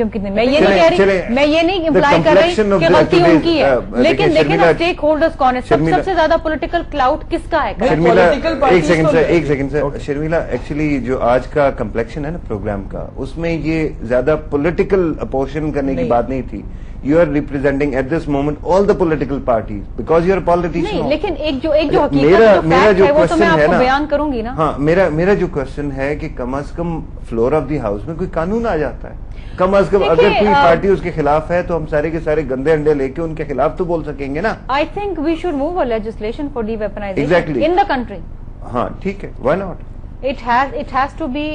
میں یہ نہیں امپلائی کر رہی کہ غلطی ان کی ہے، لیکن دیکھیں اسٹیک ہولڈرز کون ہے، سب سے زیادہ پولیٹیکل کلاؤڈ کس کا ہے؟ ایک سیکنڈ سے شرمیلا، ایکچولی جو آج کا کمپلیکشن ہے نا پروگرام کا، اس میں یہ زیادہ پولیٹیکل اپوزیشن کرنے کی بات نہیں تھی. You are representing at this moment all the political parties because you are a politician. نہیں، لیکن ایک جو حقیقت ہے وہ تو میں آپ کو بیان کروں گی نا. ہاں، میرا جو کوشچن ہے کہ کم از کم فلور آف دی ہاؤس میں کوئی قانون آ جاتا ہے. کم از کم اگر کوئی پارٹی اس کے خلاف ہے تو ہم سارے کے سارے گندے انڈے لے کے ان کے خلاف تو بول سکیں گے نا. I think we should move a legislation for de-weaponization in the country. ہاں ٹھیک ہے، why not? It has to be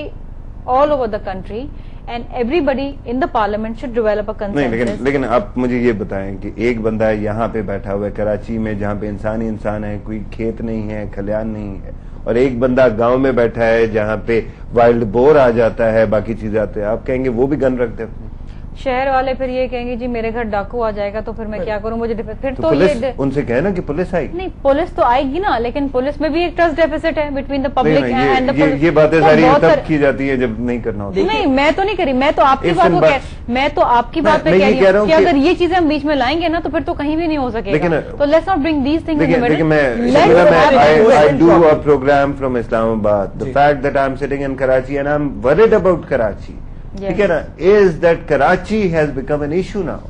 all over the country. And everybody in the parliament should develop a consensus. لیکن آپ مجھے یہ بتائیں کہ ایک بندہ یہاں پہ بیٹھا ہوا ہے کراچی میں جہاں پہ انسان ہے، کوئی کھیت نہیں ہے، کھلیان نہیں ہے، اور ایک بندہ گاؤں میں بیٹھا ہے جہاں پہ وائلڈ بور آ جاتا ہے، باقی چیزیں آتے ہیں، آپ کہیں گے وہ بھی گن رکھ دے اپنے. شہر والے پھر یہ کہیں گے جی میرے گھر ڈاکو آ جائے گا تو پھر میں کیا کروں، مجھے پھر تو ان سے کہنا کہ پولیس آئے گی. نہیں، پولیس تو آئے گی نا، لیکن پولیس میں بھی ایک ٹرسٹ ڈیفیسٹ ہے between the public and the police. یہ باتیں ساری تب کی جاتی ہے جب نہیں کرنا ہوتا. نہیں، میں تو نہیں کری، میں تو آپ کی بات پہ کہہ رہی ہوں کہ اگر یہ چیزیں ہم بیچ میں لائیں گے نا تو پھر تو کہیں بھی نہیں ہو سکے گا. تو let's not bring these things in the middle. I do a program from Islamabad. The fact that I'm sitting in Karachi and I'm worried about Karachi. ٹھیک ہے نا، is that Karachi has become an issue now.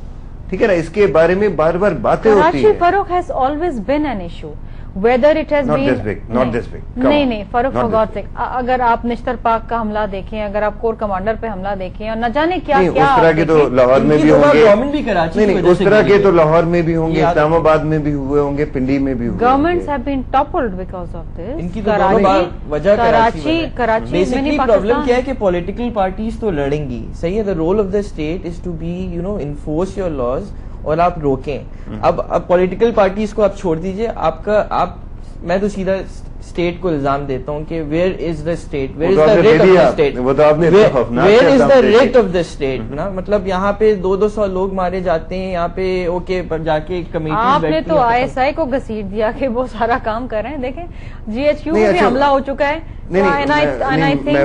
ٹھیک ہے نا، اس کے بارے میں بار بار باتیں ہوتی ہیں. Karachi Farooq has always been an issue. Whether it has been not this big. نہیں فاروق for God's sake، اگر آپ نشتر پاک کا حملہ دیکھیں، اگر آپ کور کمانڈر پہ حملہ دیکھیں، اور نہ جانے کیا اس طرح کے تو لاہور میں بھی ہوں گے. نہیں، اس طرح کے تو لاہور میں بھی ہوں گے، اسلام آباد میں بھی ہوئے ہوں گے، پنڈی میں بھی ہوئے. Governments have been toppled because of this. ان کی وجہ کراچی بیسیکلی پرابلم کیا ہے کہ پولیٹیکل پارٹیز تو لڑیں گی، صحیح ہے. The rule of the state is to be enforce your laws اور آپ روکیں. اب پولیٹیکل پارٹیز کو آپ چھوڑ دیجئے. میں تو سیدھا اسٹیٹ کو الزام دیتا ہوں کہ where is the state, where is the rate of the state, where is the rate of the state نا. مطلب یہاں پہ 200 لوگ مارے جاتے ہیں، یہاں پہ اوکے جا کے کمیٹی آپ نے تو ISI کو گھسیٹ دیا کہ وہ سارا کام کر رہے ہیں. دیکھیں GHQ میں بھی حملہ ہو چکا ہے. میں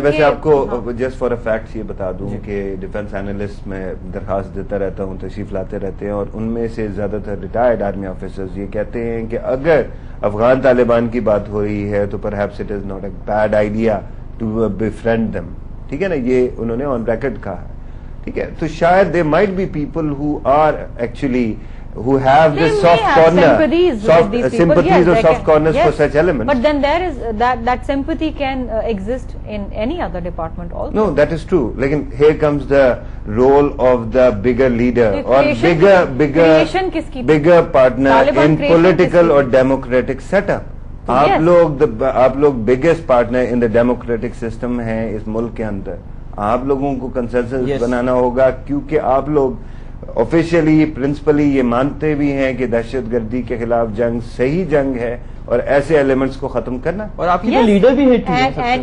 ویسے آپ کو جسٹ فار اے فیکٹ یہ بتا دوں کہ ڈیفینس اینالسٹ میں درخواست دیتا رہتا ہوں، تشریف لاتے رہتے ہیں، اور ان میں سے زیادہ تر ریٹائرڈ آرمی آفیسرز یہ کہتے ہیں کہ اگر افغان طالبان کی بات ہو رہی ہے تو perhaps it is not a bad idea to بefriend them. ٹھیک ہے نا، یہ انہوں نے آن ریکارڈ کہا ہے. ٹھیک ہے، تو شاید there might be people who are actually who have this soft corner, sympathies or soft corners for such elements. But then there is that sympathy can exist in any other department also. No, that is true. Lekin here comes the role of the bigger leader or bigger partner in political or democratic setup. آپ لوگ biggest partner in the democratic system ہیں اس ملک کے اندر. آپ لوگوں کو consensus بنانا ہوگا، کیونکہ آپ لوگ آفیشیلی پرنسپلی یہ مانتے بھی ہیں کہ دہشت گردی کے خلاف جنگ صحیح جنگ ہے اور ایسے ایلیمنٹس کو ختم کرنا. اور آپ کے لیڈر بھی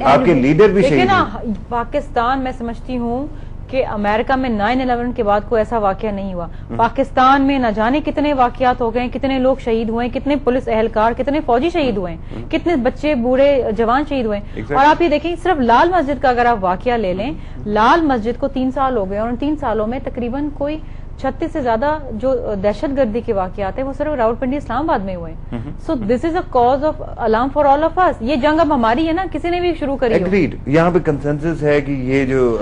آپ کے لیڈر بھی شہید ہیں. پاکستان میں سمجھتی ہوں کہ امریکہ میں 9/11 کے بعد کوئی ایسا واقعہ نہیں ہوا. پاکستان میں نہ جانے کتنے واقعات ہو گئے، کتنے لوگ شہید ہوئے، کتنے پولیس اہلکار، کتنے فوجی شہید ہوئے، کتنے بچے بوڑھے جوان شہید ہوئے. اور آپ یہ دیکھیں، صرف لال مسجد کا اگر آپ واقعہ لے لیں، لال مسجد کو 3 سال ہو گئے، اور ان 3 سالوں میں تقریباً کوئی 36 سے زیادہ جو دہشت گردی کے واقعات ہیں وہ صرف راولپنڈی اسلام آباد میں ہوئے ہیں. So this is a cause of alarm for all of us. یہ جنگ اب ہماری ہے نا، کسی نے بھی شروع کری. ایگریڈ. یہاں پہ کنسنسس ہے کہ یہ جو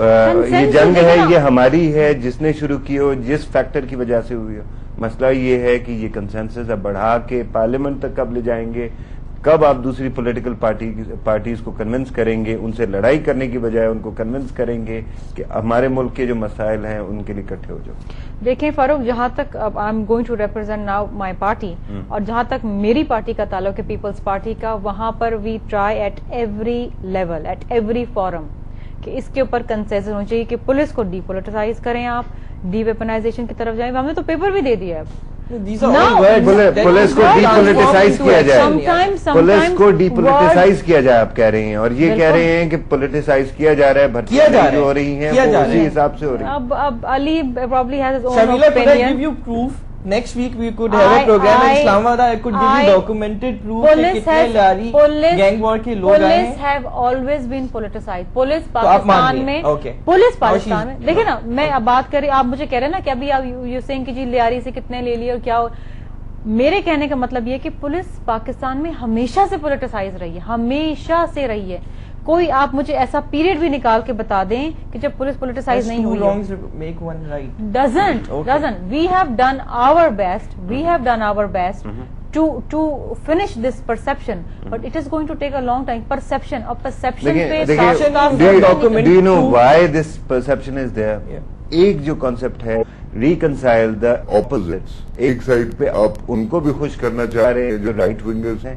یہ جنگ ہے یہ ہماری ہے، جس نے شروع کی ہو، جس فیکٹر کی وجہ سے ہوئی ہو. مسئلہ یہ ہے کہ یہ کنسنسس اب بڑھا کے پارلیمنٹ تک کب لے جائیں گے، کب آپ دوسری پولیٹیکل پارٹیز کو کنونس کریں گے، ان سے لڑائی کرنے کی بجائے ان کو کنونس کریں گے کہ ہمارے ملک کے جو مسائل ہیں ان کے لیے اکٹھے ہو جاؤ. دیکھیں فاروق، جہاں تک اب I am going to represent now my party, اور جہاں تک میری پارٹی کا تعلق ہے پیپلز پارٹی کا، وہاں پر we try at every level, at every forum کہ اس کے اوپر کنسنسس ہونا چاہیے کہ پولیس کو ڈی پولیٹیسائز کریں، آپ ڈی ویپنائزیشن کی طرف جائیں. ہم نے تو پیپر بھی دے دیا ہے. پولیس کو ڈی پولیٹیسائز کیا جائے، پولیس کو ڈی پولیٹیسائز کیا جائے آپ کہہ رہے ہیں، اور یہ کہہ رہے ہیں کہ پولیٹیسائز کیا جا رہا ہے، بھرتیاں جو ہو رہی ہیں وہ اسی حساب سے ہو رہی ہیں. اب علی probably has his own opinion. Next week we could have a program in Islamabad. I could give you documented proof کہ کتنے لاری گینگ وار کے لوگ آئے ہیں. Police have always been politicized. Police Pakistan میں پولیس پاکستان میں دیکھیں نا, میں اب بات کر رہی, آپ مجھے کہہ رہے ہیں نا کہ ابھی آپ یو سینگ کہ جی لیاری سے کتنے لے لیے اور کیا. میرے کہنے کا مطلب یہ کہ پولیس پاکستان میں ہمیشہ سے پولیٹیسائز رہی ہے, ہمیشہ سے رہی ہے. کوئی آپ مجھے ایسا پیریڈ بھی نکال کے بتا دیں کہ جب پولیس پولیٹیسائز نہیں ہوئی. doesn't. We have done our best to finish this perception, but it is going to take a long time. Perception do you know why this perception is there? ایک جو کانسیپٹ ہے reconcile دا opposites, ایک side پہ آپ ان کو بھی خوش کرنا چاہ رہے ہیں جو رائٹ ونگرز ہیں,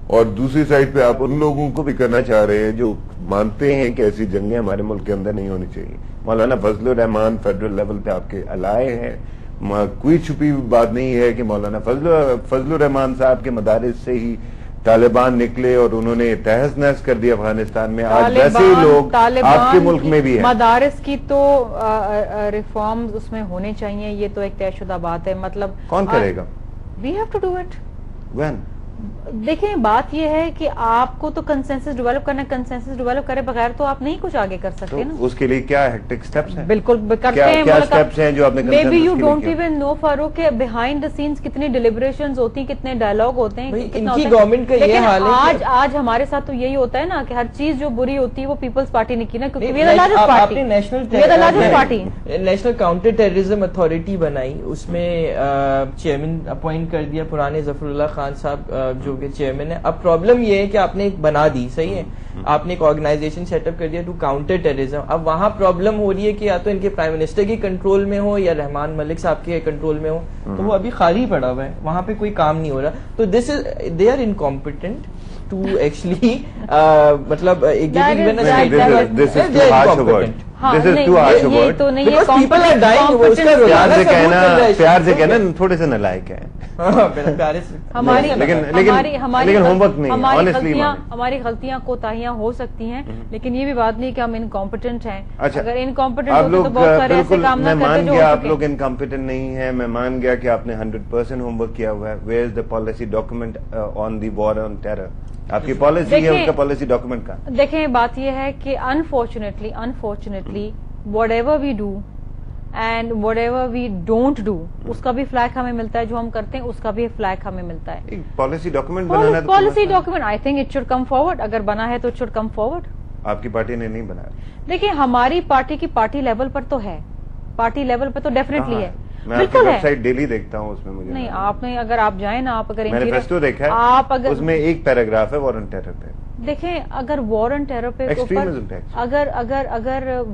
اور دوسری سائڈ پہ آپ ان لوگوں کو بھی کرنا چاہ رہے ہیں جو مانتے ہیں کہ ایسی جنگیں ہمارے ملک کے اندر نہیں ہونی چاہیے. مولانا فضل الرحمان فیڈرل لیول پہ آپ کے الائے ہیں, کوئی چھپی بات نہیں ہے کہ مولانا فضل الرحمان صاحب کے مدارس سے ہی طالبان نکلے اور انہوں نے تہس نہس کر دیا افغانستان میں. آج ویسے ہی لوگ آپ کے ملک میں بھی ہیں. مدارس کی تو ریفارمز اس میں ہونے چاہیے, یہ تو ایک طے شدہ بات ہے. مطلب کون کرے گا؟ We have to do it. وین دیکھیں بات یہ ہے کہ آپ کو تو کنسنسس ڈیولپ کرنا ہے, کنسنسس ڈیولپ کرے بغیر تو آپ نہیں کچھ آگے کر سکتے نا. اس کے لیے کیا ہیکٹک سٹیپس ہیں؟ بالکل کرتے ہیں. کیا سٹیپس ہیں جو آپ نے maybe you don't even know Farooq کہ بیہائنڈ دا سینس کتنی ڈیلیبریشنز ہوتی ہیں, کتنے ڈائلاگ ہوتے ہیں, ان کی گورنمنٹ کا یہ حال ہے. آج ہمارے ساتھ تو یہی ہوتا ہے نا کہ ہر چیز جو بری ہوتی ہے وہ پیپلز پارٹی نے کی نا, کیونکہ we are the largest party. National counter terrorism authority بنائی, اس میں چیئرمین اپوائنٹ کر دیا پرانے ظفر اللہ خان صاحب جو کہ چیئرمین ہے. اب پرابلم یہ ہے کہ آپ نے ایک بنا دی, صحیح ہے, آپ نے ایک آرگنائزیشن سیٹ اپ کر دیا ٹو کاؤنٹر ٹیررزم. اب وہاں پرابلم ہو رہی ہے کہ یا تو ان کے پرائم منسٹر کی کنٹرول میں ہو یا رحمان ملک صاحب کے کنٹرول میں ہو, تو وہ ابھی خالی پڑا ہوا ہے, وہاں پہ کوئی کام نہیں ہو رہا. تو this is they are incompetent to actually مطلب پیار سے کہنا تھوڑے سے نالائق ہیں. ہماری غلطیاں کوتاہیاں ہو سکتی ہیں, لیکن یہ بھی بات نہیں کہ ہم انکمپیٹنٹ ہیں. اگر انکمپیٹنٹ ہوتے تو بہت سارے ایسے کام نہ کرتے جو آپ لوگ انکمپیٹنٹ نہیں ہیں. میں مان گیا کہ آپ نے 100% ہوم ورک کیا ہوا ہے. Where is the policy document on the war on terror? آپ کی پالیسی ہے, اس کا پالیسی ڈاکومنٹ کا. دیکھیں بات یہ ہے کہ unfortunately whatever we do and whatever we don't do, اس کا بھی فلیگ ہمیں ملتا ہے. جو ہم کرتے ہیں اس کا بھی فلیگ ہمیں ملتا ہے. پالیسی ڈاکومنٹ بنانا ہے, policy document I think it should come forward. اگر بنا ہے تو اٹ شوڈ کم فارورڈ. آپ کی پارٹی نے نہیں بنایا. دیکھیں ہماری پارٹی کی پارٹی لیول پر تو ہے, پارٹی لیول پہ تو ڈیفینیٹلی ہے. میں آپ کی ویب سائٹ ڈیلی دیکھتا ہوں, اس میں مجھے نہیں, آپ نے اگر آپ جائیں نا, آپ اگر مینیفیسٹو دیکھا ہے, آپ اگر اس میں ایک پیراگراف ہے وار آن ٹیرر پہ. دیکھیں اگر وار آن ٹیرر پہ اگر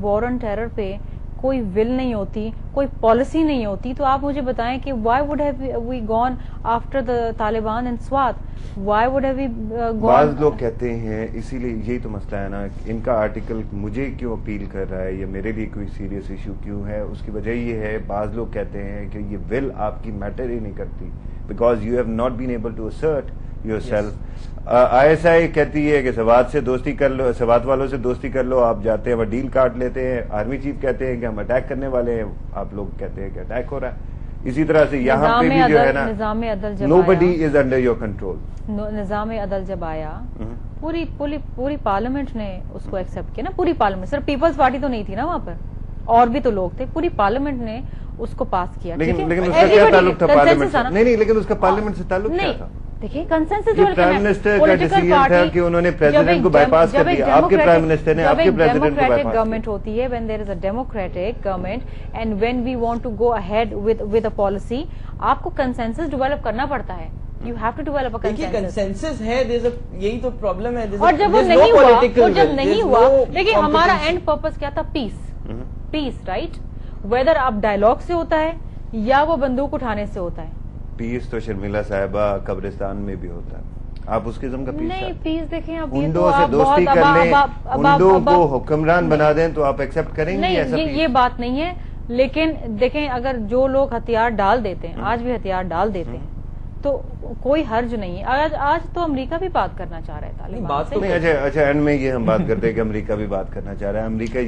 وار آن ٹیرر پہ کوئی ول نہیں ہوتی, کوئی پالیسی نہیں ہوتی, تو آپ مجھے بتائیں کہ why would have we gone after the Taliban in Swat? Why would have we gone? بعض لوگ کہتے ہیں, اسی لیے یہی تو مسئلہ ہے نا, ان کا آرٹیکل مجھے کیوں اپیل کر رہا ہے یا میرے لیے کوئی سیریس ایشو کیوں ہے, اس کی وجہ یہ ہے, بعض لوگ کہتے ہیں کہ یہ ول آپ کی میٹر ہی نہیں کرتی, because you have not been able to assert yourself. ISI کہتی ہے کہ سوات سے دوستی کر لو, سوات والوں سے دوستی کر لو, آپ جاتے ہیں وہ ڈیل کاٹ لیتے ہیں. آرمی چیف کہتے ہیں کہ ہم اٹیک کرنے والے ہیں, آپ لوگ کہتے ہیں کہ اٹیک ہو رہا ہے. اسی طرح سے یہاں پہ بھی جو ہے نا, نظام عدل جب nobody is under your control. نظام عدل جب آیا, پوری پارلیمنٹ نے اس کو ایکسپٹ کیا نا. پوری پارلیمنٹ, صرف پیپلز پارٹی تو نہیں تھی نا وہاں پر, اور بھی تو لوگ تھے. پوری پارلیمنٹ نے اس کو پاس کیا. لیکن اس کا کیا تعلق تھا پارلیمنٹ سے؟ نہیں, لیکن اس کا پارلیمنٹ سے تعلق کیا تھا؟ دیکھیے کنسنسس پرائم منسٹر کا ڈیسیژن تھا کہ انہوں نے پریزیڈنٹ کو بائی پاس کر دیا. آپ کے پرائم منسٹر نے آپ کے پریزیڈنٹ کو بائی پاس. گورنمنٹ ہوتی ہے when there is a democratic government and when we want to go ahead with a policy, آپ کو کنسنسس ڈیولپ کرنا پڑتا ہے. You have to develop a consensus ہے, یہی تو پرابلم ہے. اور جب وہ نہیں ہوا, دیکھیے ہمارا اینڈ پرپز کیا تھا؟ پیس, رائٹ؟ ویدر آپ ڈائلاگ سے ہوتا ہے یا وہ بندوق اٹھانے سے ہوتا ہے. پیس تو شرمیلا صاحبہ قبرستان میں بھی ہوتا ہے. آپ اس قسم کا پیس نہیں, پیس دیکھیں اب انڈوں سے دوستی کر لیں, انڈوں کو حکمران بنا دیں تو آپ ایکسپٹ کریں گے؟ نہیں, یہ بات نہیں ہے. لیکن دیکھیں اگر جو لوگ ہتھیار ڈال دیتے ہیں, آج بھی ہتھیار ڈال دیتے ہیں, تو کوئی حرج نہیں ہے. آج تو امریکہ بھی بات کرنا چاہ رہا ہے طالبان سے. اچھا اینڈ میں یہ ہم بات کرتے ہیں کہ امریکہ بھی بات کرنا چاہ رہا ہے. امریکہ